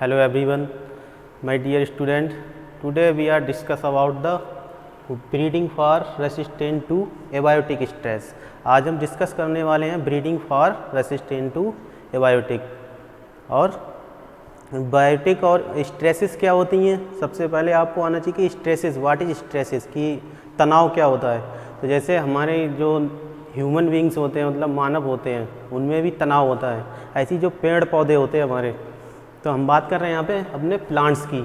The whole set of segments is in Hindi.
Hello everyone, my dear student. Today we are discuss about the breeding for resistant to abiotic stress. आज हम डिस्कस करने वाले हैं breeding for resistant to abiotic. और बायोटिक और स्ट्रेसेस क्या होती हैं, सबसे पहले आपको आना चाहिए कि स्ट्रेसेस, व्हाट इज स्ट्रेसेस, कि तनाव क्या होता है। तो जैसे हमारे जो ह्यूमन बींग्स होते हैं, मतलब मानव होते हैं, उनमें भी तनाव होता है। ऐसी जो पेड़ पौधे होते हैं हमारे, तो हम बात कर रहे हैं यहाँ पे अपने प्लांट्स की,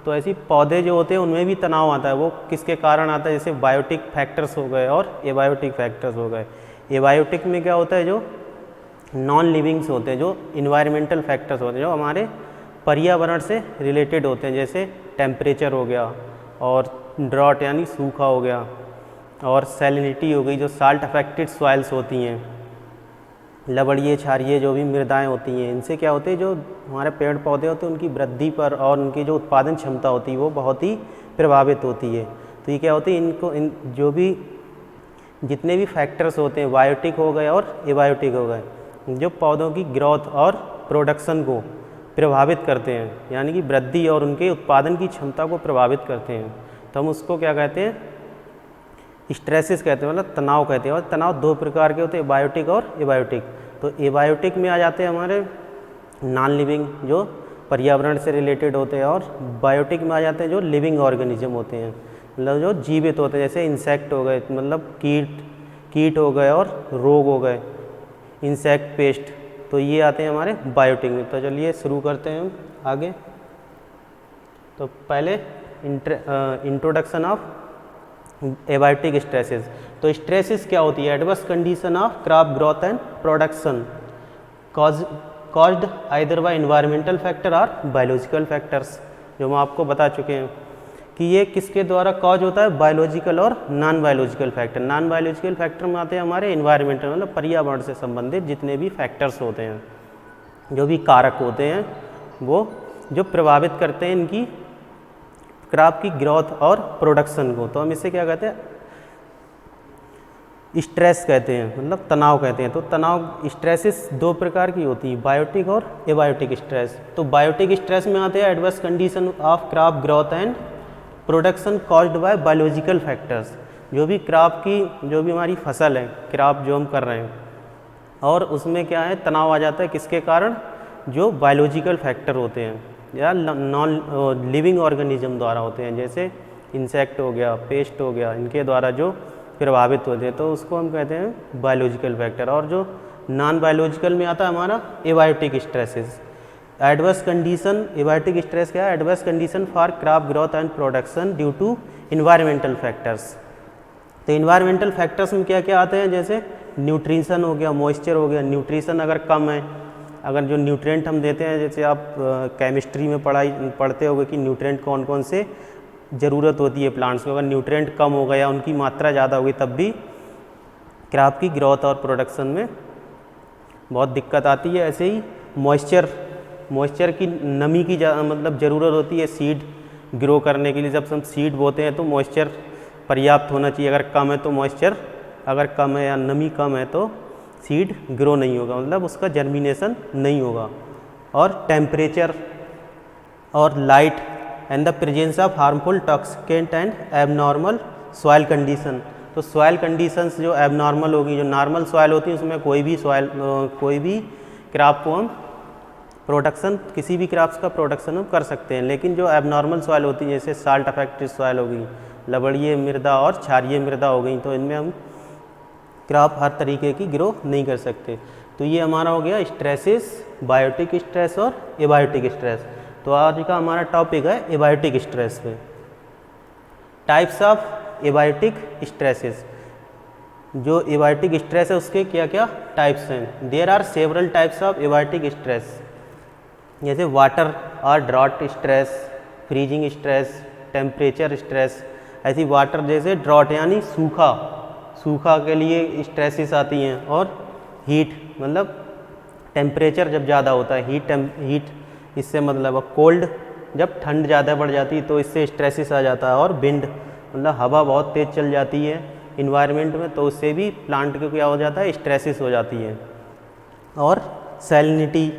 तो ऐसी पौधे जो होते हैं उनमें भी तनाव आता है। वो किसके कारण आता है, जैसे बायोटिक फैक्टर्स हो गए और एबायोटिक फैक्टर्स हो गए। एबायोटिक में क्या होता है, जो नॉन लिविंग्स होते हैं, जो इन्वायरमेंटल फैक्टर्स होते हैं, जो हमारे पर्यावरण से रिलेटेड होते हैं, जैसे टेम्परेचर हो गया और ड्रॉट यानी सूखा हो गया, और सैलिनिटी हो गई, जो साल्ट अफेक्टेड सॉइल्स होती हैं, लवणीय क्षारीय जो भी मृदाएं होती हैं, इनसे क्या होते हैं, जो हमारे पेड़ पौधे होते हैं उनकी वृद्धि पर और उनकी जो उत्पादन क्षमता होती है वो बहुत ही प्रभावित होती है। तो ये क्या होती है, इन जो भी जितने भी फैक्टर्स होते हैं, बायोटिक हो गए और एबायोटिक हो गए, जो पौधों की ग्रोथ और प्रोडक्शन को प्रभावित करते हैं, यानी कि वृद्धि और उनके उत्पादन की क्षमता को प्रभावित करते हैं, तो हम उसको क्या कहते हैं, स्ट्रेसेस कहते हैं, मतलब तनाव कहते हैं। और तनाव दो प्रकार के होते हैं, बायोटिक और एबायोटिक। तो एबायोटिक में आ जाते हैं हमारे नॉन लिविंग, जो पर्यावरण से रिलेटेड होते हैं, और बायोटिक में आ जाते हैं जो लिविंग ऑर्गेनिज्म होते हैं, मतलब जो जीवित होते हैं, जैसे इंसेक्ट हो गए, मतलब कीट हो गए और रोग हो गए, इंसेक्ट पेस्ट, तो ये आते हैं हमारे बायोटिक में। तो चलिए शुरू करते हैं हम आगे। तो पहले इंट्रोडक्शन ऑफ एबायोटिक स्ट्रेसेस। तो स्ट्रेसेस क्या होती है, adverse condition of crop growth and production caused either bye environmental factor और बायोलॉजिकल फैक्टर्स, जो हम आपको बता चुके हैं कि ये किसके द्वारा कॉज होता है, बायोलॉजिकल और non biological factor. Non biological factor में आते हैं हमारे एनवायरमेंटल, मतलब पर्यावरण से संबंधित जितने भी फैक्टर्स होते हैं, जो भी कारक होते हैं, वो जो प्रभावित करते हैं इनकी क्रॉप की ग्रोथ और प्रोडक्शन को। तो हम इसे क्या कहते हैं, स्ट्रेस कहते हैं, मतलब तनाव कहते हैं। तो तनाव स्ट्रेसेस दो प्रकार की होती है, बायोटिक और एबायोटिक स्ट्रेस। तो बायोटिक स्ट्रेस में आते हैं adverse condition of crop growth and production caused by biological factors, जो भी क्रॉप की, जो भी हमारी फसल है, क्रॉप जो हम कर रहे हैं, और उसमें क्या है, तनाव आ जाता है किसके कारण, जो बायोलॉजिकल फैक्टर होते हैं या नॉन लिविंग ऑर्गेनिज्म द्वारा होते हैं, जैसे इंसेक्ट हो गया, पेस्ट हो गया, इनके द्वारा जो प्रभावित होते हैं, तो उसको हम कहते हैं बायोलॉजिकल फैक्टर। और जो नॉन बायोलॉजिकल में आता है हमारा abiotic stresses. Adverse condition, abiotic stress क्या है, adverse condition for crop growth and production due to environmental factors. तो इन्वायरमेंटल फैक्टर्स में क्या क्या आते हैं, जैसे न्यूट्रिशन हो गया, मॉइस्चर हो गया। न्यूट्रिशन अगर कम है, अगर जो न्यूट्रिएंट हम देते हैं, जैसे आप केमिस्ट्री में पढ़ते होगे कि न्यूट्रिएंट कौन कौन से ज़रूरत होती है प्लांट्स को, अगर न्यूट्रिएंट कम हो गया, उनकी मात्रा ज़्यादा होगी, तब भी क्रॉप की ग्रोथ और प्रोडक्शन में बहुत दिक्कत आती है। ऐसे ही मॉइस्चर की, नमी की मतलब ज़रूरत होती है सीड ग्रो करने के लिए। जब हम सीड बोते हैं तो मॉइस्चर पर्याप्त होना चाहिए, अगर कम है तो मॉइस्चर अगर कम है या नमी कम है तो सीड ग्रो नहीं होगा, मतलब उसका जर्मिनेशन नहीं होगा। और टेम्परेचर और light and the presence of harmful toxicant and abnormal soil condition. तो सॉइल कंडीशंस जो एबनॉर्मल होगी, जो नॉर्मल सॉइल होती है उसमें कोई भी क्रॉप को हम प्रोडक्शन, किसी भी क्रॉप्स का प्रोडक्शन हम कर सकते हैं, लेकिन जो एबनॉर्मल सॉइल होती है, जैसे साल्ट अफेक्टेड सॉइल होगी, लवणीय मृदा और क्षारीय मृदा हो गई, तो इनमें हम क्रॉप हर तरीके की ग्रो नहीं कर सकते। तो ये हमारा हो गया स्ट्रेसेस, बायोटिक स्ट्रेस और एबायोटिक स्ट्रेस। तो आज का हमारा टॉपिक है एबायोटिक स्ट्रेस पे। Types of abiotic stresses. जो एबायोटिक स्ट्रेस है उसके क्या क्या टाइप्स हैं। There are several types of abiotic stress, जैसे वाटर और drought stress, freezing stress, temperature stress. ऐसी वाटर जैसे ड्रॉट यानी सूखा के लिए स्ट्रेसेस आती हैं, और हीट मतलब टेम्परेचर जब ज़्यादा होता है, हीट इससे मतलब कोल्ड, जब ठंड ज़्यादा बढ़ जाती है तो इससे स्ट्रेसेस आ जाता है। और विंड मतलब हवा बहुत तेज़ चल जाती है इन्वायरमेंट में, तो उससे भी प्लांट को क्या हो जाता है, स्ट्रेसेस हो जाती है। और सैलिनिटी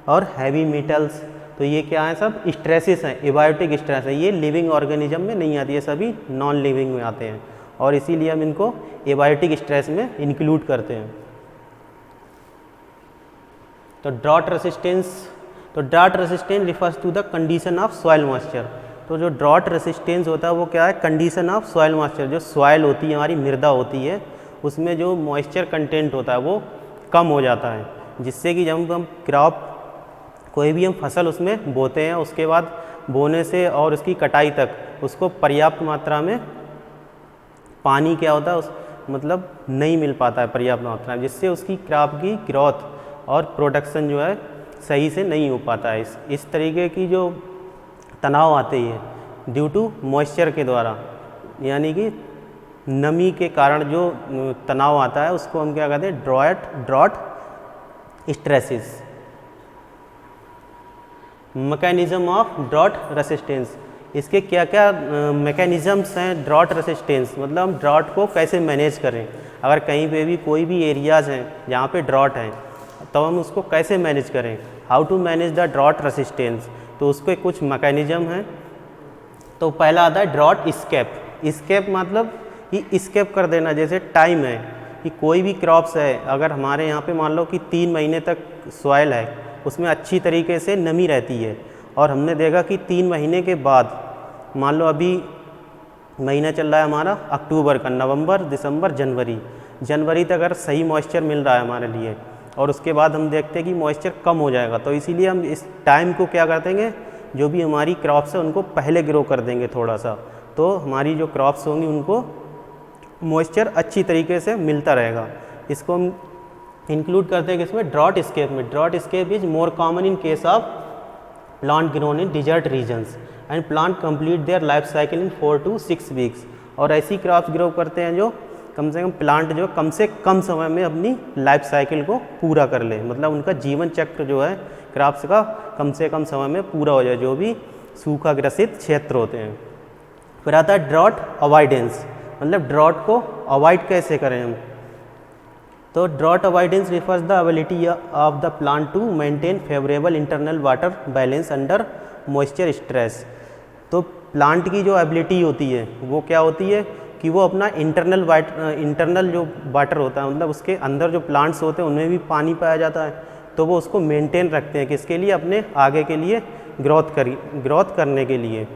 और हैवी मेटल्स तो ये क्या है, सब स्ट्रेसेस हैं, एबायोटिक स्ट्रेस है। ये लिविंग ऑर्गेनिज्म में नहीं आती है, सभी नॉन लिविंग में आते हैं और इसीलिए हम इनको एबायोटिक स्ट्रेस में इंक्लूड करते हैं। तो drought resistance refers to the condition of soil moisture. तो जो ड्रॉट रेसिस्टेंस होता है वो क्या है, कंडीशन ऑफ सॉइल मॉइस्चर। जो सॉइल होती है, हमारी मृदा होती है, उसमें जो मॉइस्चर कंटेंट होता है वो कम हो जाता है, जिससे कि जब हम क्रॉप कोई भी हम फसल उसमें बोते हैं, उसके बाद बोने से और उसकी कटाई तक उसको पर्याप्त मात्रा में पानी क्या होता है, मतलब नहीं मिल पाता है पर्याप्त मात्रा में, जिससे उसकी क्रॉप की ग्रोथ और प्रोडक्शन जो है सही से नहीं हो पाता है। इस तरीके की जो तनाव आते ही है ड्यू टू मॉइस्चर के द्वारा, यानी कि नमी के कारण जो तनाव आता है उसको हम क्या कहते हैं, drought stresses. Mechanism of drought resistance, इसके क्या क्या मैकेनिज़म्स हैं ड्रॉट रेसिस्टेंस, मतलब हम ड्रॉट को कैसे मैनेज करें। अगर कहीं पे भी कोई भी एरियाज़ हैं जहाँ पे ड्रॉट हैं तो हम उसको कैसे मैनेज करें, how to manage the drought resistance. तो उसके कुछ मैकेनिज़्म हैं। तो पहला आता है ड्रॉट स्केप मतलब कि स्केप कर देना। जैसे टाइम है कि कोई भी क्रॉप्स है, अगर हमारे यहाँ पे मान लो कि 3 महीने तक सॉइल है, उसमें अच्छी तरीके से नमी रहती है, और हमने देखा कि 3 महीने के बाद, मान लो अभी महीना चल रहा है हमारा अक्टूबर का, नवंबर, दिसंबर, जनवरी तक अगर सही मॉइस्चर मिल रहा है हमारे लिए, और उसके बाद हम देखते हैं कि मॉइस्चर कम हो जाएगा, तो इसीलिए हम इस टाइम को क्या कर देंगे, जो भी हमारी क्रॉप्स है उनको पहले ग्रो कर देंगे थोड़ा सा, तो हमारी जो क्रॉप्स होंगी उनको मॉइस्चर अच्छी तरीके से मिलता रहेगा। इसको हम इंक्लूड करते हैं किसमें, ड्रॉट स्केप में। Drought escape is more common in case of plant grown in desert regions and plant complete their life cycle in 4 to 6 weeks. और ऐसी क्रॉप्स ग्रो करते हैं जो कम से कम प्लांट जो कम से कम समय में अपनी लाइफ साइकिल को पूरा कर ले, मतलब उनका जीवन चक्र जो है क्रॉप्स का कम से कम समय में पूरा हो जाए, जो भी सूखा ग्रसित क्षेत्र होते हैं। फिर आता है ड्रॉट अवॉइडेंस, मतलब ड्रॉट को अवॉइड कैसे करें हम। तो drought avoidance refers the ability of the plant to maintain favourable internal water balance under moisture stress. तो प्लांट की जो एबिलिटी होती है वो क्या होती है कि वो अपना इंटरनल जो वाटर होता है, मतलब उसके अंदर जो प्लांट्स होते हैं उनमें भी पानी पाया जाता है, तो वो उसको मेंटेन रखते हैं किसके लिए, अपने आगे के लिए ग्रोथ करने के लिए।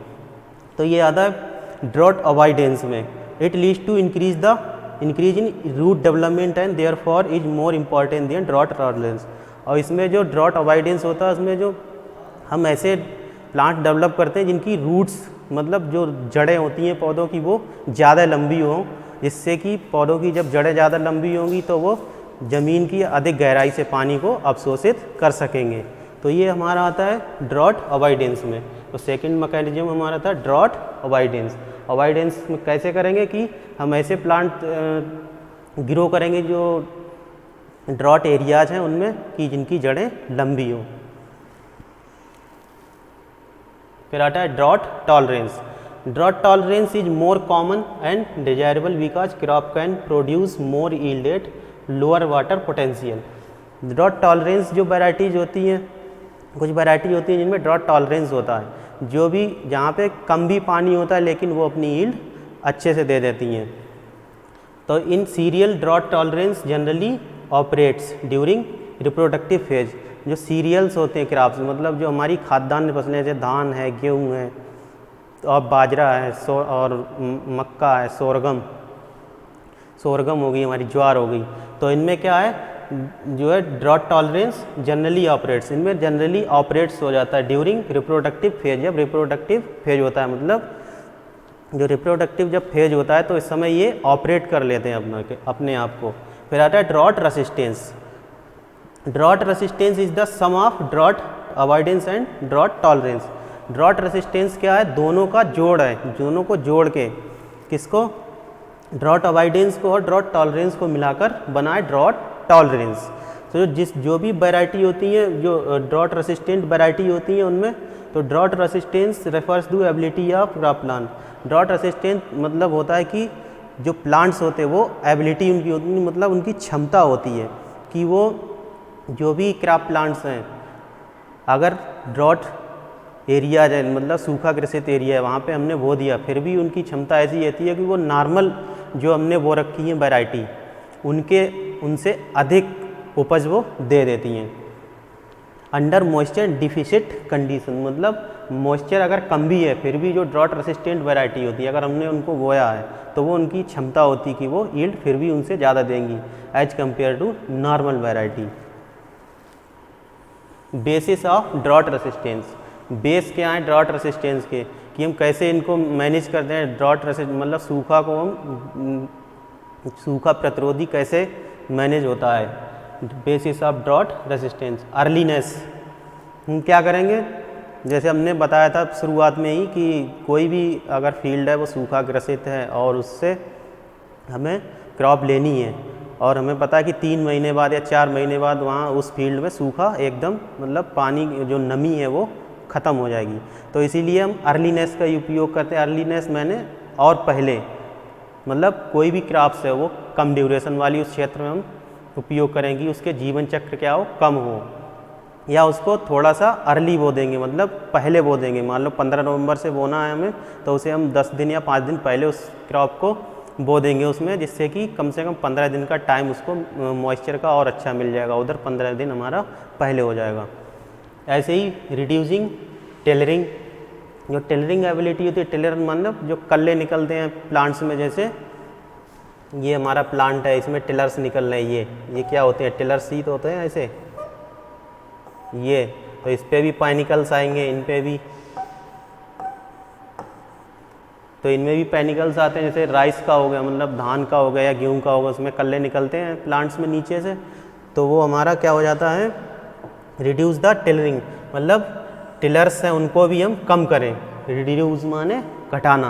तो ये आता है ड्रॉट अवॉइडेंस में। It leads to increase in root development and therefore is more important than drought tolerance. और इसमें जो ड्रॉट अवॉइडेंस होता है उसमें जो हम ऐसे प्लांट डेवलप करते हैं जिनकी रूट्स, मतलब जो जड़ें होती हैं पौधों की, वो ज़्यादा लंबी हों, जिससे कि पौधों की जब जड़ें ज़्यादा लंबी होंगी तो वो ज़मीन की अधिक गहराई से पानी को अवशोषित कर सकेंगे। तो ये हमारा आता है ड्रॉट अवॉइडेंस में। तो सेकंड मैकेनिज्म हमारा था ड्रॉट अवॉइडेंस। अवॉइडेंस में कैसे करेंगे कि हम ऐसे प्लांट ग्रो करेंगे जो ड्रॉट एरियाज हैं उनमें कि जिनकी जड़ें लंबी हों। फिर आता है drought tolerance. Drought tolerance is more common and desirable because crop can produce more yield at lower water potential. Drought tolerance जो वैराइटीज़ होती हैं, कुछ वैराइटी होती हैं जिनमें ड्रॉट टॉलरेंस होता है, जो भी जहाँ पे कम भी पानी होता है लेकिन वो अपनी यील्ड अच्छे से दे देती हैं। तो in cereal drought tolerance generally operates during reproductive phase. जो सीरियल्स होते हैं क्रॉप्स, मतलब जो हमारी खाद्यान्न फसलें जैसे धान है, गेहूँ है, और बाजरा है, और मक्का है, सोरगम हो गई, हमारी ज्वार हो गई, तो इनमें क्या है जो है ड्रॉट टॉलरेंस जनरली ऑपरेट्स, इनमें जनरली ऑपरेट्स हो जाता है ड्यूरिंग रिप्रोडक्टिव फेज। जब रिप्रोडक्टिव फेज होता है, मतलब जो रिप्रोडक्टिव जब फेज होता है तो इस समय ये ऑपरेट कर लेते हैं अपने आप को। फिर आता है drought resistance. Drought resistance is the sum of drought avoidance and drought tolerance. Drought resistance क्या है, दोनों का जोड़ है, दोनों को जोड़ के किसको, ड्रॉट अवॉइडेंस को और ड्रॉट टॉलरेंस को मिलाकर बनाए ड्रॉट टॉलरेंस। तो जो भी वैरायटी होती है, जो ड्रॉट रेसिस्टेंट वैरायटी होती है उनमें, तो drought resistance refers to ability of crop plant. Drought resistant मतलब होता है कि जो प्लांट्स होते हैं वो एबिलिटी उनकी होती है, मतलब उनकी क्षमता होती है कि वो जो भी क्रॉप प्लांट्स हैं, अगर ड्रॉट एरिया है, मतलब सूखा ग्रसित एरिया है, वहाँ पे हमने बो दिया, फिर भी उनकी क्षमता ऐसी रहती है कि वो नॉर्मल जो हमने बो रखी है वैरायटी उनसे अधिक उपज वो दे देती हैं। अंडर मॉइस्चर डिफिसिट कंडीशन, मतलब मॉइस्चर अगर कम भी है फिर भी जो ड्रॉट रेसिस्टेंट वैरायटी होती है, अगर हमने उनको बोया है तो वो उनकी क्षमता होती है कि वो यील्ड फिर भी उनसे ज़्यादा देंगी as compare to normal variety. Basis of drought resistance, base क्या है ड्रॉट रेसिस्टेंस के, कि हम कैसे इनको मैनेज करते हैं। ड्रॉट रेसिस्टेंस मतलब सूखा को हम सूखा प्रतिरोधी कैसे मैनेज होता है। Basis of drought resistance. Earliness, हम क्या करेंगे, जैसे हमने बताया था शुरुआत में ही कि कोई भी अगर फील्ड है वो सूखा ग्रसित है और उससे हमें क्रॉप लेनी है और हमें पता है कि 3 महीने बाद या 4 महीने बाद वहाँ उस फील्ड में सूखा एकदम, मतलब पानी जो नमी है वो ख़त्म हो जाएगी, तो इसीलिए हम अर्लीनेस का उपयोग करते हैं। अर्लीनेस मैंने और पहले, मतलब कोई भी क्रॉप्स है वो कम ड्यूरेशन वाली उस क्षेत्र में हम उपयोग करेंगी, उसके जीवन चक्र क्या हो कम हो, या उसको थोड़ा सा अर्ली बो देंगे, मतलब पहले बो देंगे। मान लो 15 नवंबर से बोना है हमें, तो उसे हम 10 दिन या 5 दिन पहले उस क्रॉप को बो देंगे उसमें, जिससे कि कम से कम 15 दिन का टाइम उसको मॉइस्चर का और अच्छा मिल जाएगा, उधर 15 दिन हमारा पहले हो जाएगा। ऐसे ही रिड्यूसिंग टेलरिंग, जो टेलरिंग एबिलिटी होती है, टेलर मतलब जो कल्ले निकलते हैं प्लांट्स में, जैसे ये हमारा प्लांट है इसमें टिलर्स निकल रहे हैं, ये क्या होते हैं, टिलर्स ही तो होते हैं ऐसे, ये तो इस पे भी पैनिकल्स आएंगे, इन पे भी, तो इनमें भी पैनिकल्स आते हैं। जैसे राइस का हो गया, मतलब धान का हो गया या गेहूं का हो गया, उसमें कल्ले निकलते हैं प्लांट्स में नीचे से, तो वो हमारा क्या हो जाता है, रिड्यूस द टिलरिंग, मतलब टिलर्स हैं उनको भी हम कम करें। रिड्यूस माने घटाना,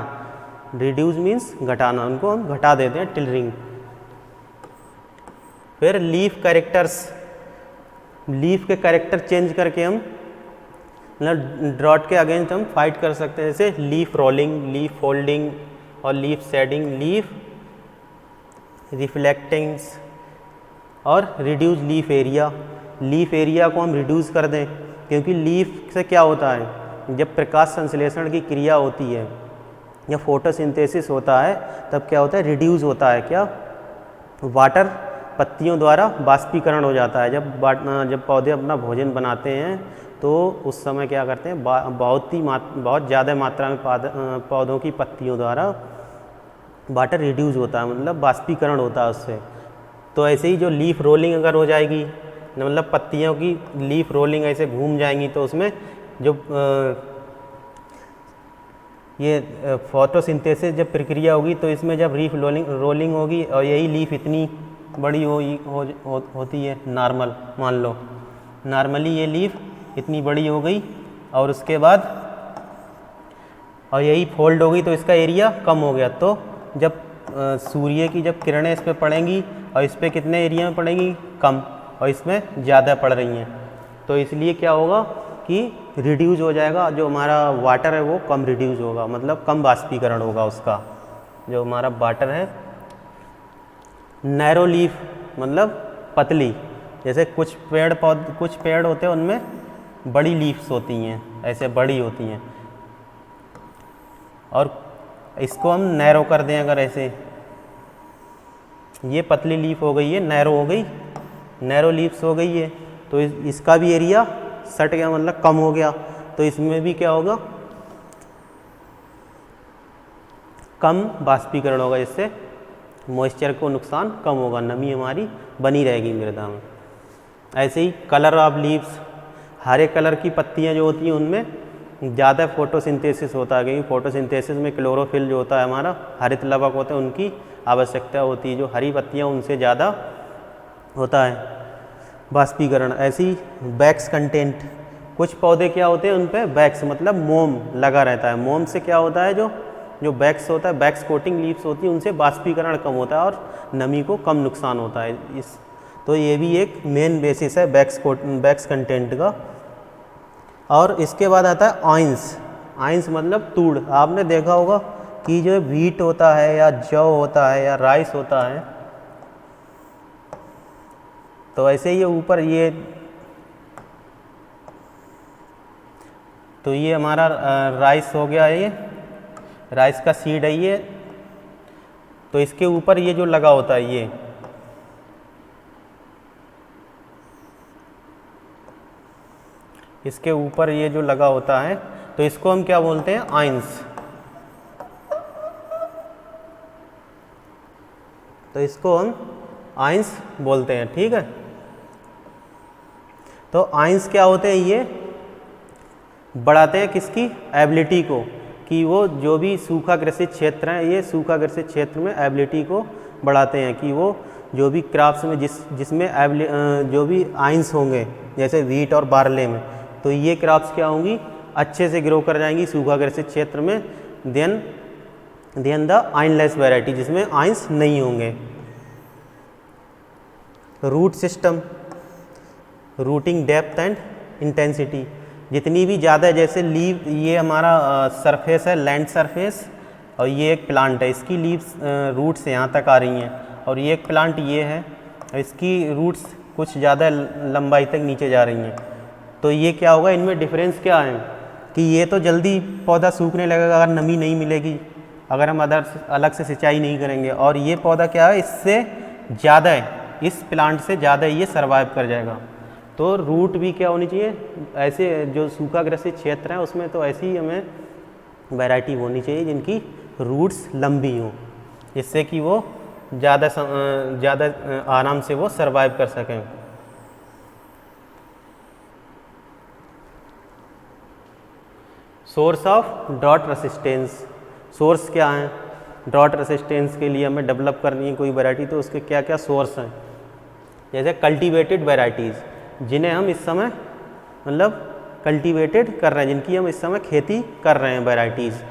रिड्यूस मीन्स घटाना, उनको हम घटा देते हैं टिलरिंग। फिर लीफ कैरेक्टर्स, लीफ के कैरेक्टर चेंज करके हम मतलब ड्रॉट के अगेंस्ट हम फाइट कर सकते हैं, जैसे लीफ रोलिंग, लीफ फोल्डिंग और लीफ शेडिंग, लीफ रिफ्लेक्टिंग्स और reduce leaf area. Leaf area को हम रिड्यूस कर दें, क्योंकि लीफ से क्या होता है, जब प्रकाश संश्लेषण की क्रिया होती है या फोटोसिंथेसिस होता है तब क्या होता है, रिड्यूस होता है, क्या वाटर पत्तियों द्वारा बाष्पीकरण हो जाता है। जब पौधे अपना भोजन बनाते हैं तो उस समय क्या करते हैं, बहुत ज़्यादा मात्रा में पौधों की पत्तियों द्वारा वाटर रिड्यूस होता है, मतलब बाष्पीकरण होता है उससे। तो ऐसे ही जो लीफ रोलिंग अगर हो जाएगी, मतलब पत्तियों की लीफ रोलिंग ऐसे घूम जाएंगी, तो उसमें जो ये फोटोसिंथेसिस जब प्रक्रिया होगी तो इसमें जब लीफ रोलिंग होगी और यही लीफ इतनी बड़ी होती है नॉर्मल, मान लो नॉर्मली ये लीफ इतनी बड़ी हो गई और उसके बाद और यही फोल्ड होगी तो इसका एरिया कम हो गया। तो जब सूर्य की जब किरणें इस पर पड़ेंगी और इस पर कितने एरिया में पड़ेंगी, कम, और इसमें ज़्यादा पड़ रही हैं, तो इसलिए क्या होगा कि रिड्यूस हो जाएगा, जो हमारा वाटर है वो कम रिड्यूस होगा, मतलब कम बाष्पीकरण होगा उसका, जो हमारा वाटर है। नैरो लीफ मतलब पतली, जैसे कुछ पेड़ होते हैं उनमें बड़ी लीफ्स होती हैं, ऐसे बड़ी होती हैं, और इसको हम नैरो कर दें अगर ऐसे, ये पतली लीफ हो गई है, नैरो हो गई, नैरो लीफ्स हो गई है, तो इसका भी एरिया सट गया, मतलब कम हो गया, तो इसमें भी क्या होगा, कम बाष्पीकरण होगा, जिससे मॉइस्चर को नुकसान कम होगा, नमी हमारी बनी रहेगी मृदा में। ऐसे ही कलर ऑफ लीव्स, हरे कलर की पत्तियां जो होती हैं उनमें ज़्यादा फोटोसिंथेसिस होता है, क्योंकि फोटोसिंथेसिस में क्लोरोफिल जो होता है हमारा, हरित लवक होते हैं, उनकी आवश्यकता होती है, जो हरी पत्तियां उनसे ज़्यादा होता है बाष्पीकरण। ऐसी वैक्स कंटेंट, कुछ पौधे क्या होते हैं उन पर वैक्स मतलब मोम लगा रहता है, मोम से क्या होता है, जो वैक्स होता है, वैक्स कोटिंग लीव्स होती है, उनसे बाष्पीकरण कम होता है और नमी को कम नुकसान होता है। तो ये भी एक मेन बेसिस है वैक्स कंटेंट का। और इसके बाद आता है ऑइंस। ऑइंस मतलब तूड़। आपने देखा होगा कि जो व्हीट होता है या जौ होता है या राइस होता है, तो ऐसे ही ऊपर ये तो ये हमारा राइस हो गया है, ये राइस का सीड है ये। तो इसके ऊपर ये जो लगा होता है ये इसके ऊपर ये जो लगा होता है तो इसको हम क्या बोलते हैं, आइंस। तो इसको हम आइंस बोलते हैं, ठीक है। तो आइंस क्या होते हैं, ये बढ़ाते हैं किसकी एबिलिटी को, कि वो जो भी सूखा ग्रसित क्षेत्र हैं, ये सूखा ग्रसित क्षेत्र में एबिलिटी को बढ़ाते हैं, कि वो जो भी क्रॉप्स में जिसमें जो भी आइंस होंगे जैसे व्हीट और बार्ले में, तो ये क्रॉप्स क्या होंगी, अच्छे से ग्रो कर जाएंगी सूखा ग्रसित क्षेत्र में। देन द आइनलेस वैरायटी, जिसमें आइंस नहीं होंगे। Root system, rooting depth and intensity, जितनी भी ज़्यादा, जैसे लीव, ये हमारा सरफेस है, लैंड सरफेस, और ये एक प्लांट है, इसकी लीव्स रूट्स यहाँ तक आ रही हैं, और ये एक प्लांट ये है, इसकी रूट्स कुछ ज़्यादा लंबाई तक नीचे जा रही हैं। तो ये क्या होगा, इनमें डिफरेंस क्या है कि ये तो जल्दी पौधा सूखने लगेगा अगर नमी नहीं मिलेगी, अगर हम अलग से सिंचाई नहीं करेंगे, और ये पौधा क्या है, इससे ज़्यादा है, इस प्लांट से ज़्यादा ये सर्वाइव कर जाएगा। तो रूट भी क्या होनी चाहिए, ऐसे जो सूखा ग्रसित क्षेत्र है उसमें तो ऐसी हमें वैरायटी होनी चाहिए जिनकी रूट्स लंबी हों, जिससे कि वो ज़्यादा आराम से वो सर्वाइव कर सकें। Source of drought resistance, source क्या है ड्रॉट रेसिस्टेंस के लिए हमें डेवलप करनी है कोई वैरायटी, तो उसके क्या क्या सोर्स हैं। जैसे कल्टीवेटेड वैरायटीज़, जिन्हें हम इस समय मतलब कल्टीवेटेड कर रहे हैं, जिनकी हम इस समय खेती कर रहे हैं वैरायटीज़।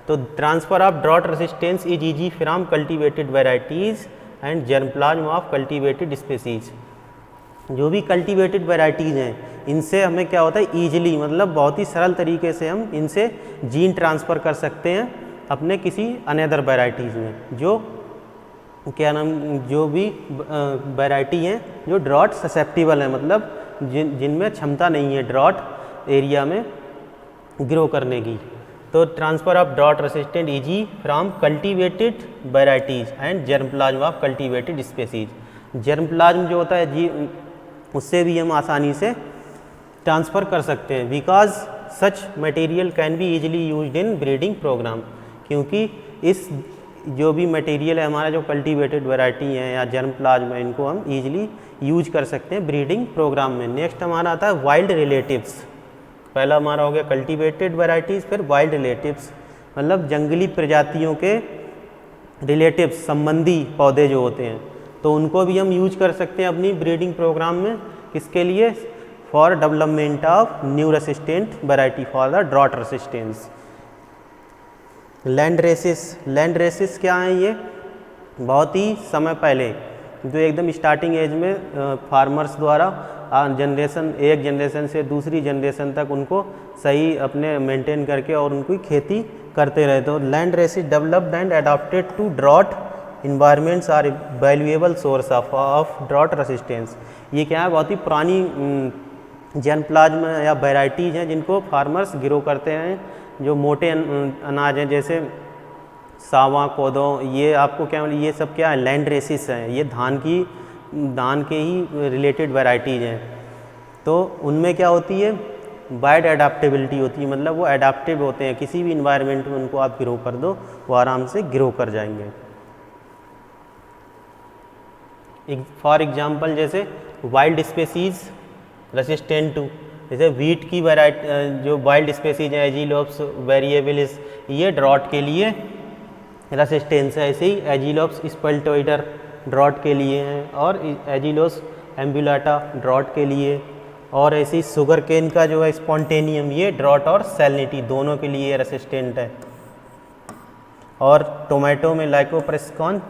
तो transfer of drought resistance is easy from cultivated varieties and germplasm of cultivated species. जो भी कल्टीवेटेड वैरायटीज़ हैं, इनसे हमें क्या होता है, ईजिली, मतलब बहुत ही सरल तरीके से हम इनसे जीन ट्रांसफ़र कर सकते हैं अपने किसी अनदर वैरायटीज़ में, जो क्या नाम, जो भी वैरायटी हैं जो ड्रॉट ससेप्टिबल है, मतलब जिनमें क्षमता नहीं है ड्रॉट एरिया में ग्रो करने की। तो transfer of drought resistant easy from cultivated varieties and germplasm of cultivated species. Germplasm जो होता है जी, उससे भी हम आसानी से ट्रांसफ़र कर सकते हैं, because such material can be easily used in breeding program, क्योंकि इस जो भी मटेरियल है हमारा, जो कल्टीवेटेड वैरायटी है या जर्मप्लाज्म है, इनको हम ईजिली यूज कर सकते हैं ब्रीडिंग प्रोग्राम में। नेक्स्ट हमारा आता है वाइल्ड रिलेटिव्स। पहला हमारा हो गया कल्टीवेटेड वैरायटीज़, फिर वाइल्ड रिलेटिव्स, मतलब जंगली प्रजातियों के रिलेटिव्स, संबंधी पौधे जो होते हैं, तो उनको भी हम यूज कर सकते हैं अपनी ब्रीडिंग प्रोग्राम में। किसके लिए, for development of new resistant variety for the drought resistance. Land races, land races क्या है, ये बहुत ही समय पहले, जो एकदम स्टार्टिंग एज में फार्मर्स द्वारा एक जनरेशन से दूसरी जनरेशन तक उनको सही अपने मेंटेन करके और उनकी खेती करते रहे। तो land races developed and adopted to drought environments are valuable source of drought resistance. ये क्या है, बहुत ही पुरानी जर्मप्लाज्म या वैरायटीज़ हैं जिनको फार्मर्स ग्रो करते हैं, जो मोटे अनाज हैं जैसे सावा, कोदो, ये आपको क्या, ये सब क्या है, लैंड रेसिस हैं, ये धान के ही रिलेटेड वैरायटीज़ हैं। तो उनमें क्या होती है, वाइड एडाप्टेबिलिटी होती है, मतलब वो एडाप्टिव होते हैं, किसी भी इन्वायरमेंट में उनको आप ग्रो कर दो वो आराम से ग्रो कर जाएंगे। फॉर एग्जांपल जैसे वाइल्ड स्पेसीज रेसिस्टेंट टू, जैसे वीट की वैरायटी, जो वाइल्ड स्पेसीज है एजिलोप्स वेरिएबलिस, ये ड्रॉट के लिए रेसिस्टेंस है। ऐसे ही एजिलोप्स स्पेल्टोइडर ड्रॉट के लिए हैं, और एजिलोस एम्बुलाटा ड्रॉट के लिए, और ऐसे ही शुगर केन का जो है स्पॉन्टेनियम, ये ड्रॉट और सैलिनिटी दोनों के लिए रेसिस्टेंट है। और टोमेटो में लाइकोप्रेस्कॉन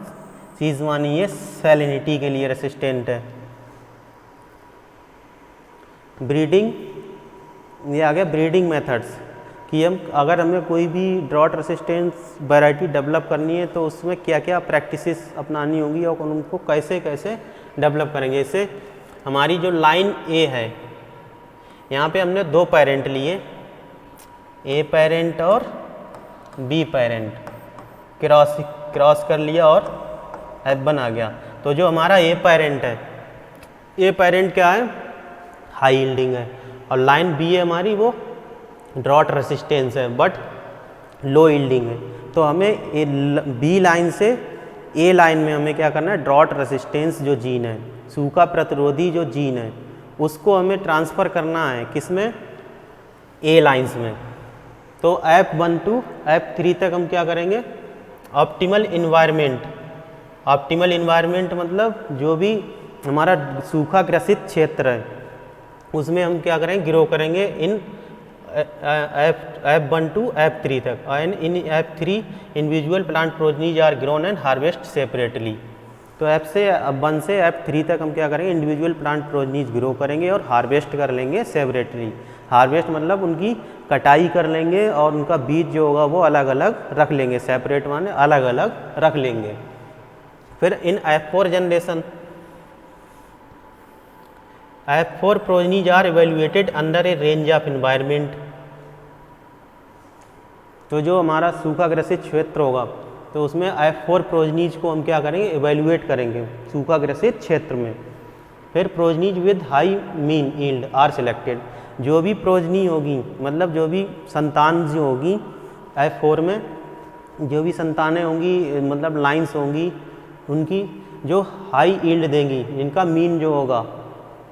चीज़वानी, ये सैलिनिटी के लिए रेसिस्टेंट है। ब्रीडिंग, ये आ गया ब्रीडिंग मेथड्स, कि हम अगर हमें कोई भी ड्रॉट रेसिस्टेंस वैरायटी डेवलप करनी है तो उसमें क्या क्या प्रैक्टिसेस अपनानी होंगी और उनको कैसे कैसे डेवलप करेंगे। जैसे हमारी जो लाइन ए है, यहाँ पे हमने 2 पेरेंट लिए, ए पेरेंट और बी पेरेंट, क्रॉस कर लिया और F1 आ गया। तो जो हमारा ए पेरेंट है, ए पेरेंट क्या है, हाई यील्डिंग है, और लाइन बी है हमारी वो ड्रॉट रेसिस्टेंस है बट लो यील्डिंग है। तो हमें बी लाइन से ए लाइन में हमें क्या करना है, ड्रॉट रेसिस्टेंस जो जीन है, सूखा प्रतिरोधी जो जीन है, उसको हमें ट्रांसफ़र करना है किसमें, ए लाइंस में। तो F1 to F3 तक हम क्या करेंगे, ऑप्टिमल इन्वायरमेंट। ऑप्टिमल इन्वायरमेंट मतलब जो भी हमारा सूखा ग्रसित क्षेत्र है उसमें हम क्या करेंगे, ग्रो करेंगे इन F1 to F3 तक। And in F3 individual plant progenies are grown and harvest separately. तो F1 से F3 तक हम क्या करेंगे, इंडिविजुअल प्लांट प्रोजनीज ग्रो करेंगे और हार्वेस्ट कर लेंगे सेपरेटली। हार्वेस्ट मतलब उनकी कटाई कर लेंगे और उनका बीज जो होगा वो अलग अलग रख लेंगे, सेपरेट माने अलग अलग रख लेंगे। फिर in F4 generation, F4 progenies are evaluated under a range of environment. तो जो हमारा सूखा ग्रसित क्षेत्र होगा तो उसमें F4 प्रोजनीज को हम क्या करेंगे, इवेल्युएट करेंगे सूखा ग्रसित क्षेत्र में। फिर progenies with high mean yield are selected. जो भी प्रोजनी होगी मतलब जो भी संतान जो होगी F4 में, जो भी संतानें होंगी मतलब लाइंस होंगी, उनकी जो हाई यील्ड देंगी, जिनका मीन जो होगा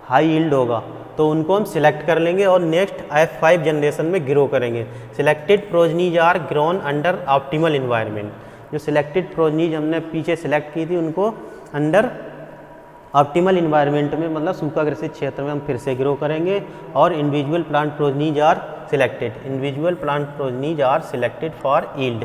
हाई यील्ड होगा, तो उनको हम सिलेक्ट कर लेंगे और नेक्स्ट F5 जनरेशन में ग्रो करेंगे। Selected progenies are grown under optimal environment. जो सिलेक्टेड प्रोजनीज हमने पीछे सिलेक्ट की थी उनको अंडर ऑप्टिमल इन्वायरमेंट में मतलब सूखा ग्रसित क्षेत्र में हम फिर से ग्रो करेंगे। और individual plant progenies are selected, individual plant progenies are selected for yield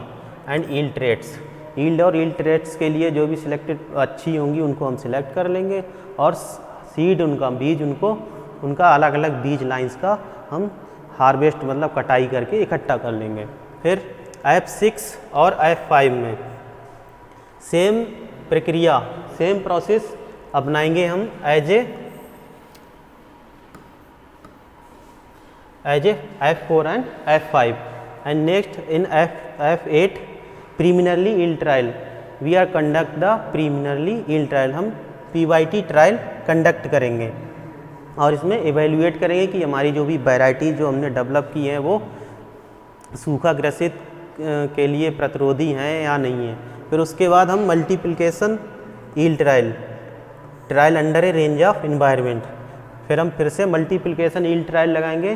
and yield traits. Yield और यील्ड ट्रेट्स के लिए जो भी सिलेक्टेड अच्छी होंगी उनको हम सिलेक्ट कर लेंगे और सीड उनका बीज उनका अलग अलग बीज लाइंस का हम हार्वेस्ट मतलब कटाई करके इकट्ठा कर लेंगे। फिर F6 और F5 में सेम प्रक्रिया, सेम प्रोसेस अपनाएंगे हम as a F4 and F5। And next in F8 preliminary yield trial we are conduct the preliminary yield trial. हम PYT ट्रायल कंडक्ट करेंगे और इसमें इवेल्युएट करेंगे कि हमारी जो भी वैरायटी जो हमने डेवलप की है वो सूखा ग्रसित के लिए प्रतिरोधी हैं या नहीं है। फिर उसके बाद हम multiplication yield trial under a range of environment. फिर हम फिर से मल्टीप्लिकेशन यील्ड ट्रायल लगाएंगे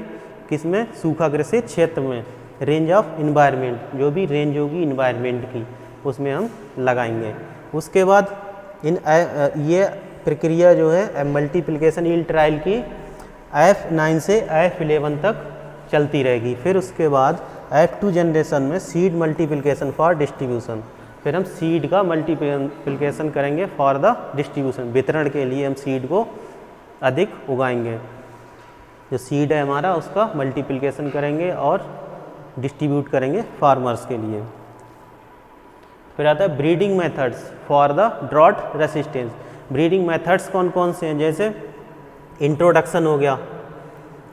किसमें, सूखा ग्रसित क्षेत्र में, रेंज ऑफ इन्वायरमेंट, जो भी रेंज होगी इन्वायरमेंट की उसमें हम लगाएंगे। उसके बाद ये प्रक्रिया जो है मल्टीप्लिकेशन यील्ड ट्रायल की F9 से F11 तक चलती रहेगी। फिर उसके बाद F2 जनरेशन में सीड मल्टीप्लिकेशन फॉर डिस्ट्रीब्यूशन। फिर हम सीड का मल्टीप्लिकेशन करेंगे फॉर द डिस्ट्रीब्यूशन, वितरण के लिए हम सीड को अधिक उगाएंगे। जो सीड है हमारा उसका मल्टीप्लिकेशन करेंगे और डिस्ट्रीब्यूट करेंगे फार्मर्स के लिए। फिर आता है breeding methods for the drought resistance. Breeding methods कौन कौन से हैं, जैसे इंट्रोडक्शन हो गया।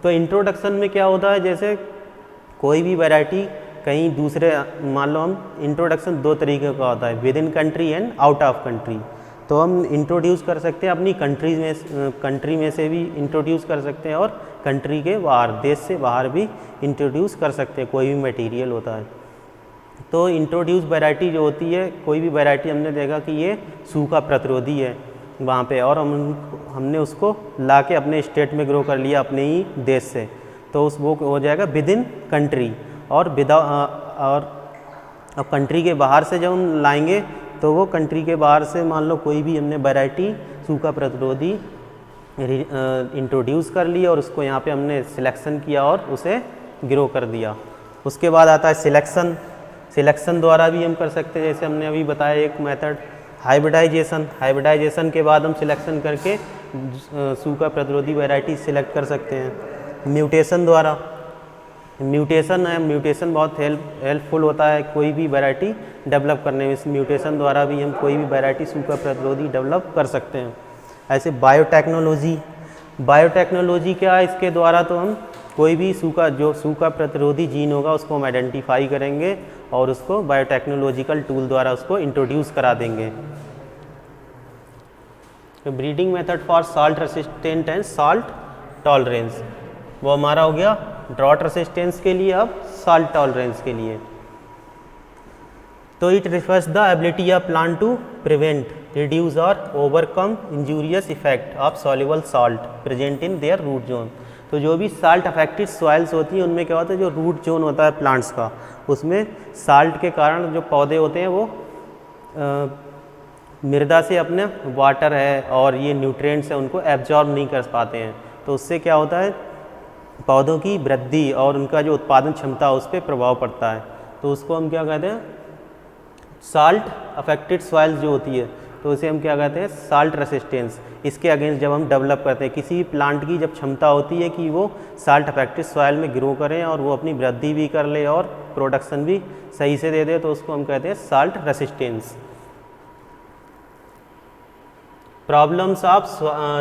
तो इंट्रोडक्शन में क्या होता है, जैसे कोई भी वैरायटी कहीं दूसरे, मान लो हम इंट्रोडक्शन दो तरीके का होता है, with in country and out of country. तो हम इंट्रोड्यूस कर सकते हैं अपनी कंट्री में से भी इंट्रोड्यूस कर सकते हैं और कंट्री के बाहर, देश से बाहर भी इंट्रोड्यूस कर सकते हैं, कोई भी मटेरियल होता है। तो इंट्रोड्यूस वैरायटी जो होती है, कोई भी वैरायटी हमने देखा कि ये सूखा प्रतिरोधी है वहाँ पे, और हमने उसको ला के अपने स्टेट में ग्रो कर लिया अपने ही देश से, तो वो हो जाएगा विद इन कंट्री। और अब कंट्री के बाहर से जब हम लाएंगे तो वो कंट्री के बाहर से मान लो कोई भी हमने वैरायटी सूखा प्रतिरोधी इंट्रोड्यूस कर ली और उसको यहाँ पे हमने सिलेक्शन किया और उसे ग्रो कर दिया। उसके बाद आता है सिलेक्शन। सिलेक्शन द्वारा भी हम कर सकते हैं, जैसे हमने अभी बताया एक मेथड हाइब्रिडाइजेशन। हाइब्रिडाइजेशन के बाद हम सिलेक्शन करके सूखा प्रतिरोधी वैरायटी सिलेक्ट कर सकते हैं। म्यूटेशन द्वारा, म्यूटेशन है, म्यूटेशन बहुत हेल्पफुल होता है कोई भी वैरायटी डेवलप करने में। इस म्यूटेशन द्वारा भी हम कोई भी वैरायटी सूखा प्रतिरोधी डेवलप कर सकते हैं। ऐसे बायोटेक्नोलॉजी, बायोटेक्नोलॉजी क्या है, इसके द्वारा तो हम कोई भी सूखा प्रतिरोधी जीन होगा उसको हम आइडेंटिफाई करेंगे और उसको बायोटेक्नोलॉजिकल टूल द्वारा उसको इंट्रोड्यूस करा देंगे। Breeding method for salt resistant and salt tolerance, वो हमारा हो गया ड्रॉट रेसिस्टेंस के लिए, अब साल्ट टॉलरेंस के लिए। तो it refers the ability of plant to prevent, reduce और overcome injurious effect of soluble salt present in their root zone. तो जो भी साल्ट अफेक्टेड सॉइल्स होती हैं उनमें क्या होता है, जो रूट जोन होता है प्लांट्स का, उसमें साल्ट के कारण जो पौधे होते हैं वो मृदा से अपने वाटर है और ये न्यूट्रिएंट्स हैं उनको एब्जॉर्ब नहीं कर पाते हैं। तो उससे क्या होता है, पौधों की वृद्धि और उनका जो उत्पादन क्षमता उस पर प्रभाव पड़ता है। तो उसको हम क्या कहते हैं, साल्ट अफेक्टेड सॉइल्स जो होती है तो उसे हम क्या कहते हैं, साल्ट रेसिस्टेंस। इसके अगेंस्ट जब हम डेवलप करते हैं, किसी प्लांट की जब क्षमता होती है कि वो साल्ट अफेक्टेड सॉइल में ग्रो करें और वो अपनी वृद्धि भी कर ले और प्रोडक्शन भी सही से दे दे, तो उसको हम कहते हैं salt resistance. Problems of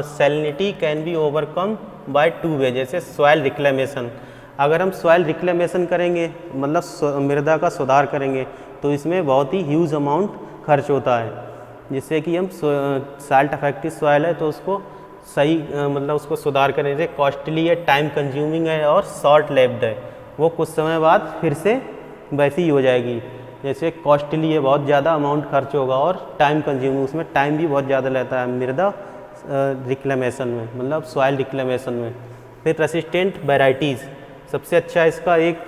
salinity can be overcome bye 2 वे, जैसे सॉइल रिक्लेमेशन। अगर हम सॉइल रिक्लेमेशन करेंगे मतलब मृदा का सुधार करेंगे तो इसमें बहुत ही ह्यूज अमाउंट खर्च होता है, जिससे कि हम साल्ट अफेक्टेड सॉइल है तो उसको सही मतलब उसको सुधार करें, जैसे कॉस्टली है, टाइम कंज्यूमिंग है और शॉर्ट लिव्ड है। वो कुछ समय बाद फिर से वैसी ही हो जाएगी। जैसे कॉस्टली है, बहुत ज़्यादा अमाउंट खर्च होगा, और टाइम कंज्यूमिंग, उसमें टाइम भी बहुत ज़्यादा लेता है मृदा रिक्लेमेशन में, मतलब सॉइल रिक्लेमेशन में। फिर रेसिस्टेंट वेराइटीज़, सबसे अच्छा इसका एक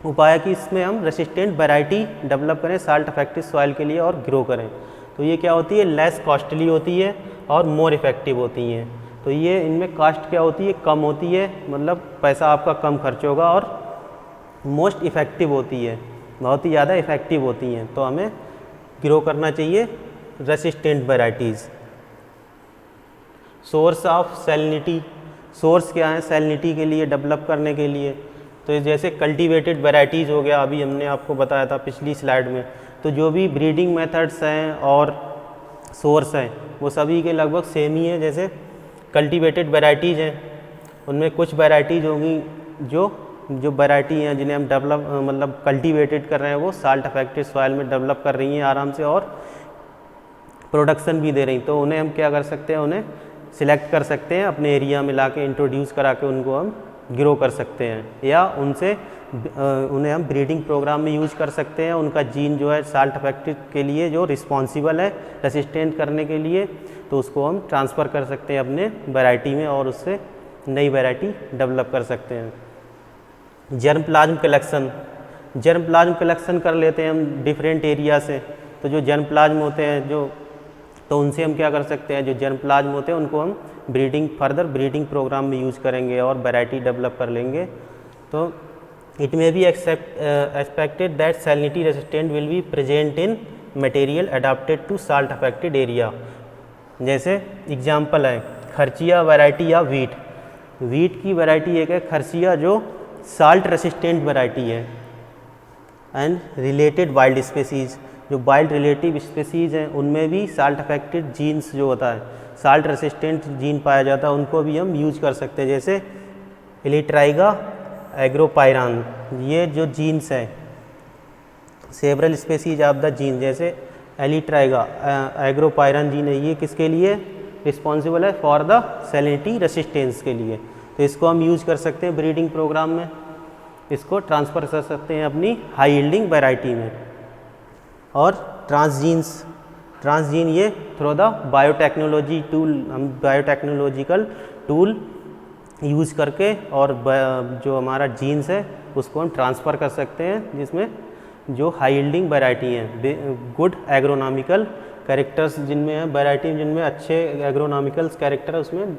उपाय है कि इसमें हम रेसिस्टेंट वैरायटी डेवलप करें साल्ट अफेक्टेड सॉइल के लिए और ग्रो करें। तो ये क्या होती है, लेस कॉस्टली होती है और मोर इफ़ेक्टिव होती हैं। तो ये इनमें कास्ट क्या होती है, कम होती है, मतलब पैसा आपका कम खर्च होगा, और मोस्ट इफ़ेक्टिव होती है, बहुत ही ज़्यादा इफ़ेक्टिव होती हैं। तो हमें ग्रो करना चाहिए resistant varieties. Source of salinity, source क्या है सैलिनिटी के लिए डेवलप करने के लिए, तो जैसे कल्टीवेटेड वैराइटीज़ हो गया, अभी हमने आपको बताया था पिछली स्लाइड में। तो जो भी ब्रीडिंग मेथड्स हैं और सोर्स हैं वो सभी के लगभग सेम ही है। जैसे कल्टीवेटेड वैराइटीज़ हैं, उनमें कुछ वैराइटीज़ होंगी जो वैरायटी हैं जिन्हें हम डेवलप मतलब कल्टीवेटेड कर रहे हैं, वो साल्ट अफेक्टेड सॉइल में डेवलप कर रही हैं आराम से और प्रोडक्शन भी दे रही। तो उन्हें हम क्या कर सकते हैं, उन्हें सिलेक्ट कर सकते हैं, अपने एरिया में ला के इंट्रोड्यूस करा के उनको हम ग्रो कर सकते हैं, या उन्हें हम ब्रीडिंग प्रोग्राम में यूज कर सकते हैं। उनका जीन जो है साल्ट अफेक्टेड के लिए जो रिस्पॉन्सिबल है रेसिस्टेंट करने के लिए, तो उसको हम ट्रांसफ़र कर सकते हैं अपने वैरायटी में और उससे नई वैरायटी डेवलप कर सकते हैं। Germ plasm collection, germ plasm collection कर लेते हैं हम डिफरेंट एरिया से। तो जो जर्म प्लाज्म होते हैं तो उनसे हम क्या कर सकते हैं, जो जर्म प्लाज्म होते हैं उनको हम फर्दर ब्रीडिंग प्रोग्राम में यूज़ करेंगे और वैरायटी डेवलप कर लेंगे। तो it may be expected that salinity resistant will be present in material adapted to salt affected area. जैसे एग्जांपल है खर्चिया वैरायटी या वीट। वीट की वैरायटी एक है खर्चिया जो साल्ट रेसिस्टेंट वैरायटी है, एंड रिलेटेड वाइल्ड स्पेसीज़, जो वाइल्ड रिलेटिव स्पेसीज़ हैं उनमें भी साल्ट अफेक्टेड जीन्स जो होता है, साल्ट रेसिस्टेंट जीन पाया जाता है, उनको भी हम यूज कर सकते हैं। जैसे एलिट्राइगा एग्रोपायरान, ये जो जीन्स हैं several species of the gene, जैसे एलिट्राइगा एग्रोपायरान जीन है, ये किसके लिए रिस्पॉन्सिबल है, फॉर द सैलिनिटी रेसिस्टेंस के लिए। तो इसको हम यूज कर सकते हैं ब्रीडिंग प्रोग्राम में, इसको ट्रांसफ़र कर सकते हैं अपनी हाई यील्डिंग वैरायटी में। और ट्रांसजीन ये थ्रू द बायोटेक्नोलॉजी टूल, हम बायोटेक्नोलॉजिकल टूल यूज़ करके और जो हमारा जीन्स है उसको हम ट्रांसफ़र कर सकते हैं, जिसमें जो हाई यील्डिंग वैरायटी हैं, गुड एग्रोनॉमिकल कैरेक्टर्स जिनमें है, वैरायटी जिनमें अच्छे एग्रोनॉमिकल कैरेक्टर है उसमें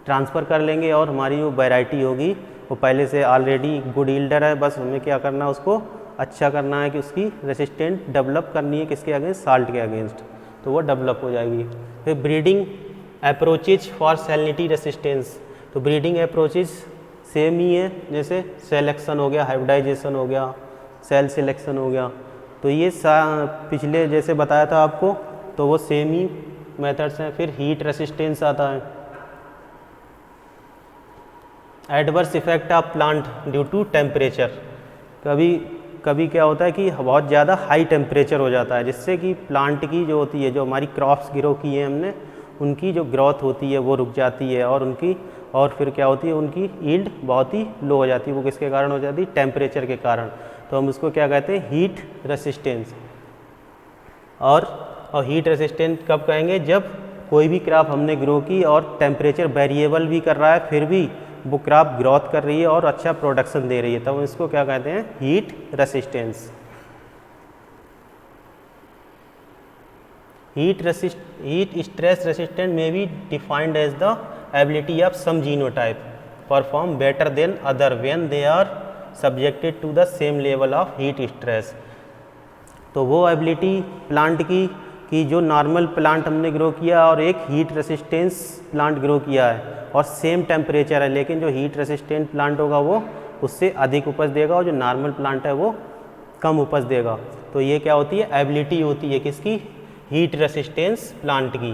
ट्रांसफ़र कर लेंगे, और हमारी जो वैरायटी होगी वो पहले से ऑलरेडी गुड यील्डर है, बस हमें क्या करना है उसको अच्छा करना है कि उसकी रेसिस्टेंट डेवलप करनी है, किसके अगेंस्ट, साल्ट के अगेंस्ट, तो वो डेवलप हो जाएगी। फिर breeding approaches for salinity resistance, तो ब्रीडिंग अप्रोचेज सेम ही है, जैसे सेलेक्शन हो गया, हाइब्रिडाइजेशन हो गया, सेल सिलेक्शन हो गया, तो ये पिछले जैसे बताया था आपको, तो वो सेम ही मेथड्स हैं। फिर हीट रेसिस्टेंस आता है, adverse effect of plant due to temperature. कभी कभी क्या होता है कि बहुत ज़्यादा हाई टेम्परेचर हो जाता है, जिससे कि प्लांट की जो होती है, जो हमारी क्रॉप्स ग्रो की हैं हमने, उनकी जो ग्रोथ होती है वो रुक जाती है, और फिर क्या होती है, उनकी यील्ड बहुत ही लो हो जाती है। वो किसके कारण हो जाती है? टेम्परेचर के कारण। तो हम उसको क्या कहते हैं? Heat resistance. और हीट रेसिस्टेंट कब कहेंगे? जब कोई भी क्रॉप हमने ग्रो की और टेम्परेचर वेरिएबल भी कर रहा है, फिर भी वो क्रॉप ग्रोथ कर रही है और अच्छा प्रोडक्शन दे रही है, तब इसको क्या कहते हैं? Heat resistance. Heat stress resistant may be defined as the ability of some genotype perform better than other when they are subjected to the same level of heat stress. तो वो एबिलिटी प्लांट की कि जो नॉर्मल प्लांट हमने ग्रो किया और एक हीट रेसिस्टेंस प्लांट ग्रो किया है और सेम टेम्परेचर है, लेकिन जो हीट रेसिस्टेंट प्लांट होगा वो उससे अधिक उपज देगा और जो नॉर्मल प्लांट है वो कम उपज देगा। तो ये क्या होती है? एबिलिटी होती है किसकी? हीट रेसिस्टेंस प्लांट की।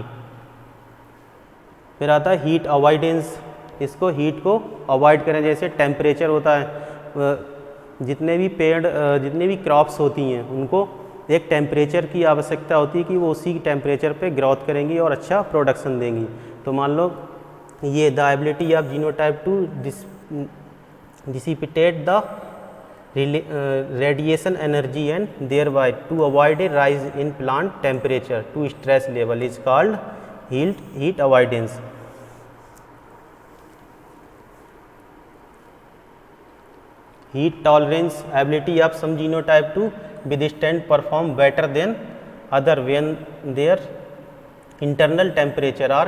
फिर आता है हीट अवॉइडेंस। इसको हीट को अवॉइड करें। जैसे टेम्परेचर होता है, जितने भी क्रॉप्स होती हैं उनको एक टेम्परेचर की आवश्यकता होती है कि वो उसी टेम्परेचर पे ग्रोथ करेंगी और अच्छा प्रोडक्शन देंगी। तो मान लो ये the ability of genotype to dissipate the radiation energy and thereby to avoid a rise in plant temperature to stress level is called heat avoidance. Heat tolerance ability of some genotype to withstand perform better than other when their internal temperature are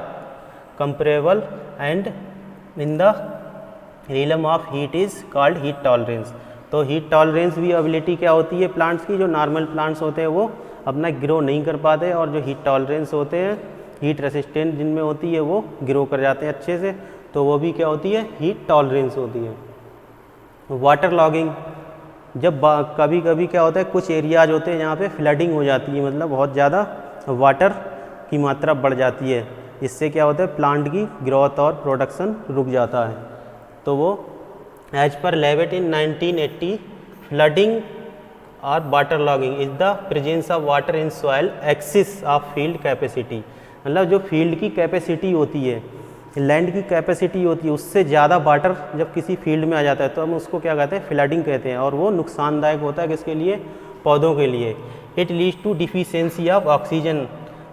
comparable and in the realm of heat is called heat tolerance। तो हीट टॉलरेंस भी एबिलिटी क्या होती है प्लांट्स की? जो नॉर्मल प्लांट्स होते हैं वो अपना ग्रो नहीं कर पाते, और जो हीट टॉलरेंस होते हैं, हीट रेसिस्टेंट जिनमें होती है, वो ग्रो कर जाते हैं अच्छे से। तो वो भी क्या होती है? हीट टॉलरेंस होती है। वाटर लॉगिंग, जब कभी कभी क्या होता है, कुछ एरियाज होते हैं जहाँ पे फ्लडिंग हो जाती है, मतलब बहुत ज़्यादा वाटर की मात्रा बढ़ जाती है। इससे क्या होता है? प्लांट की ग्रोथ और प्रोडक्शन रुक जाता है। तो वो एज पर लेविट इन 1980 फ्लडिंग और water logging is the presence of water in soil axis of field capacity. मतलब जो फील्ड की कैपेसिटी होती है, लैंड की कैपेसिटी होती है, उससे ज़्यादा वाटर जब किसी फील्ड में आ जाता है तो हम उसको क्या कहते हैं? फ्लडिंग कहते हैं। और वो नुकसानदायक होता है किसके लिए? पौधों के लिए। It leads to deficiency of oxygen.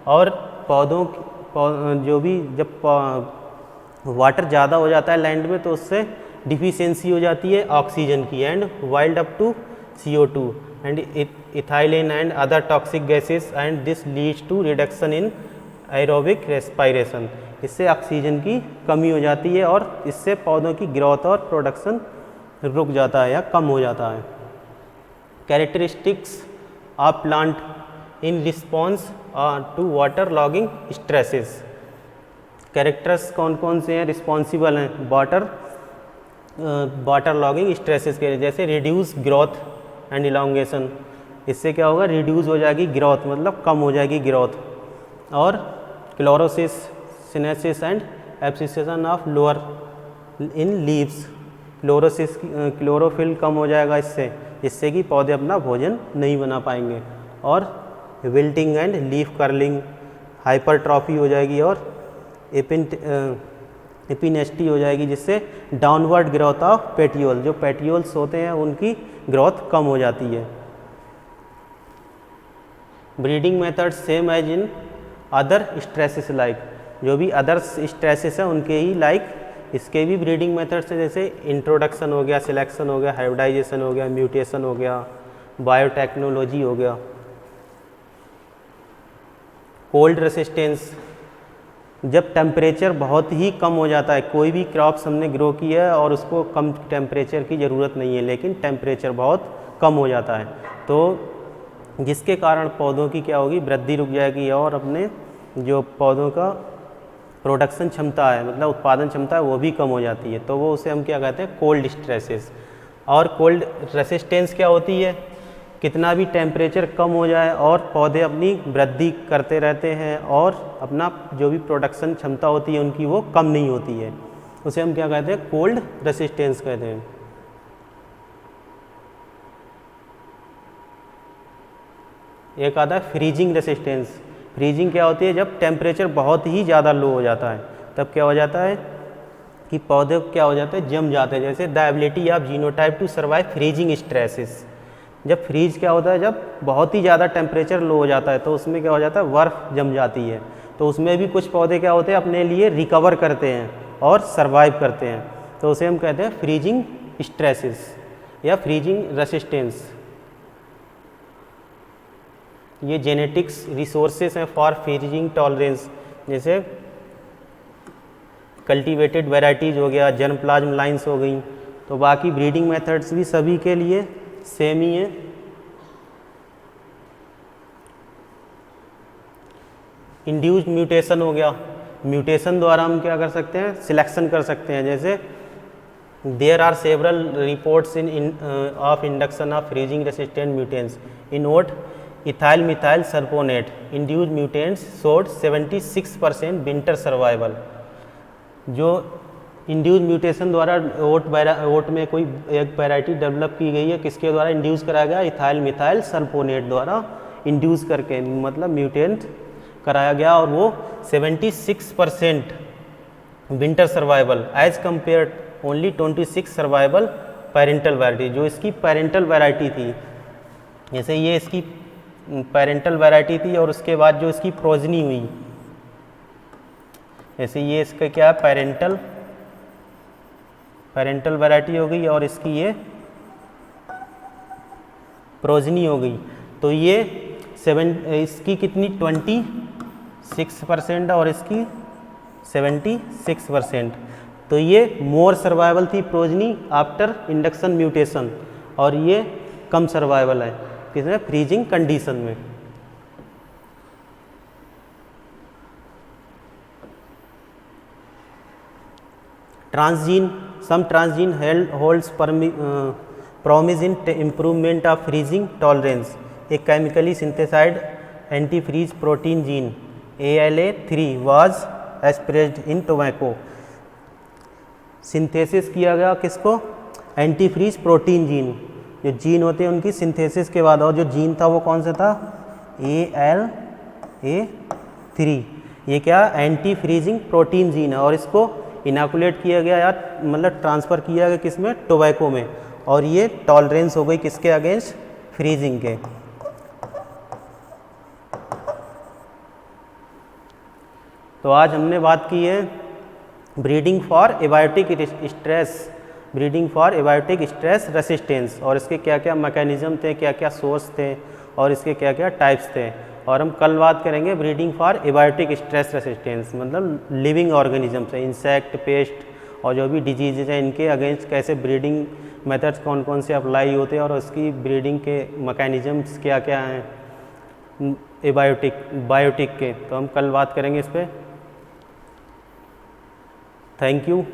और जो भी जब वाटर ज़्यादा हो जाता है लैंड में तो उससे डिफिशियंसी हो जाती है ऑक्सीजन की, and build up to CO2 and ethylene and other toxic gases, and this leads to reduction in aerobic respiration. इससे ऑक्सीजन की कमी हो जाती है और इससे पौधों की ग्रोथ और प्रोडक्शन रुक जाता है या कम हो जाता है। Characteristics of plant in response to water logging stresses. Characters कौन कौन से हैं रिस्पॉन्सिबल हैं वाटर लॉगिंग स्ट्रेसेस के? जैसे रिड्यूस ग्रोथ एंड इलांगेशन, इससे क्या होगा? रिड्यूस हो जाएगी ग्रोथ, मतलब कम हो जाएगी ग्रोथ। और chlorosis, senescence and abscission of lower in leaves, chlorophyll कम हो जाएगा इससे कि पौधे अपना भोजन नहीं बना पाएंगे। और wilting and leaf curling, hypertrophy हो जाएगी और एपिनेस्टी हो जाएगी, जिससे डाउनवर्ड ग्रोथ ऑफ पेटियोल, जो पेटियोल्स होते हैं उनकी ग्रोथ कम हो जाती है। Breeding method same as in other stresses like, जो भी अदर्स स्ट्रेसेस हैं उनके ही लाइक इसके भी ब्रीडिंग मेथड्स हैं, जैसे इंट्रोडक्शन हो गया, सिलेक्शन हो गया, हाइब्रिडाइजेशन हो गया, म्यूटेशन हो गया, बायोटेक्नोलॉजी हो गया। कोल्ड रेसिस्टेंस, जब टेम्परेचर बहुत ही कम हो जाता है, कोई भी क्रॉप्स हमने ग्रो किया है और उसको कम टेम्परेचर की ज़रूरत नहीं है, लेकिन टेम्परेचर बहुत कम हो जाता है, तो जिसके कारण पौधों की क्या होगी? वृद्धि रुक जाएगी और अपने जो पौधों का प्रोडक्शन क्षमता है, मतलब उत्पादन क्षमता है, वो भी कम हो जाती है। तो वो उसे हम क्या कहते हैं? Cold stresses. और कोल्ड रेसिस्टेंस क्या होती है? कितना भी टेम्परेचर कम हो जाए और पौधे अपनी वृद्धि करते रहते हैं और अपना जो भी प्रोडक्शन क्षमता होती है उनकी वो कम नहीं होती है। उसे हम क्या कहते हैं, कोल्ड रेसिस्टेंस कहते हैं। एक आता है फ्रीजिंग रेसिस्टेंस। फ्रीजिंग क्या होती है, जब टेम्परेचर बहुत ही ज़्यादा लो हो जाता है तब क्या हो जाता है कि पौधे क्या हो जाते हैं, जम जाते हैं। जैसे the ability of genotype to survive freezing stresses. जब फ्रीज क्या होता है, जब बहुत ही ज़्यादा टेम्परेचर लो हो जाता है तो उसमें क्या हो जाता है, बर्फ़ जम जाती है। तो उसमें भी कुछ पौधे क्या होते हैं, अपने लिए रिकवर करते हैं और सर्वाइव करते हैं। तो उसे हम कहते हैं फ्रीजिंग स्ट्रेसेस या फ्रीजिंग रेसिस्टेंस। ये जेनेटिक्स रिसोर्सेस हैं फॉर फ्रीजिंग टॉलरेंस। जैसे कल्टीवेटेड वैराइटीज़ हो गया, जर्म प्लाज्म लाइन्स हो गई। तो बाकी ब्रीडिंग मेथड्स भी सभी के लिए सेम ही है। इंड्यूस्ड म्यूटेशन हो गया, म्यूटेशन द्वारा हम क्या कर सकते हैं, सिलेक्शन कर सकते हैं। जैसे there are several reports in of induction of freezing resistant mutants in oat ethyl methyl sulphonate induced mutants showed 76% winter survival. जो इंड्यूस म्यूटेशन द्वारा ओट में कोई एक वैरायटी डेवलप की गई है, किसके द्वारा इंड्यूस कराया गया, इथाइल मिथाइल सल्फोनेट द्वारा इंड्यूस करके, मतलब म्यूटेंट कराया गया, और वो 76% winter survival as compare only 26 survival parental variety, जो इसकी पेरेंटल वैरायटी थी। जैसे ये इसकी पेरेंटल वैरायटी थी और उसके बाद जो इसकी प्रोजनी हुई, जैसे ये इसका क्या पेरेंटल वैरायटी हो गई और इसकी ये प्रोजनी हो गई। तो ये इसकी कितनी 26% और इसकी 76%। तो ये मोर सर्वाइवल थी प्रोजनी आफ्टर इंडक्शन म्यूटेशन, और ये कम सर्वाइवल है किसमें, फ्रीजिंग कंडीशन में। Transgene, some transgene holds promise in improvement of freezing tolerance. A chemically synthesized antifreeze protein gene ALA3 was expressed in tobacco. Synthesis किया गया किसको, एंटीफ्रीज प्रोटीन जीन। जो जीन होते हैं उनकी सिंथेसिस के बाद, और जो जीन था वो कौन सा था, ALA3। ये क्या एंटी फ्रीजिंग प्रोटीन जीन है, और इसको इनाकुलेट किया गया या मतलब ट्रांसफ़र किया गया किसमें, टोबैको में, और ये टॉलरेंस हो गई किसके अगेंस्ट, फ्रीजिंग के। तो आज हमने बात की है breeding for abiotic stress resistance, और इसके क्या क्या मैकेनिज्म थे, क्या क्या सोर्स थे, और इसके क्या क्या टाइप्स थे। और हम कल बात करेंगे breeding for abiotic stress resistance, मतलब लिविंग ऑर्गेनिज्म से, इंसेक्ट, पेस्ट और जो भी डिजीज़ हैं इनके अगेंस्ट कैसे ब्रीडिंग मेथड्स कौन कौन से अप्लाई होते हैं, और उसकी ब्रीडिंग के मैकेनिज्म्स क्या क्या हैं बायोटिक के। तो हम कल बात करेंगे इस पर। Thank you.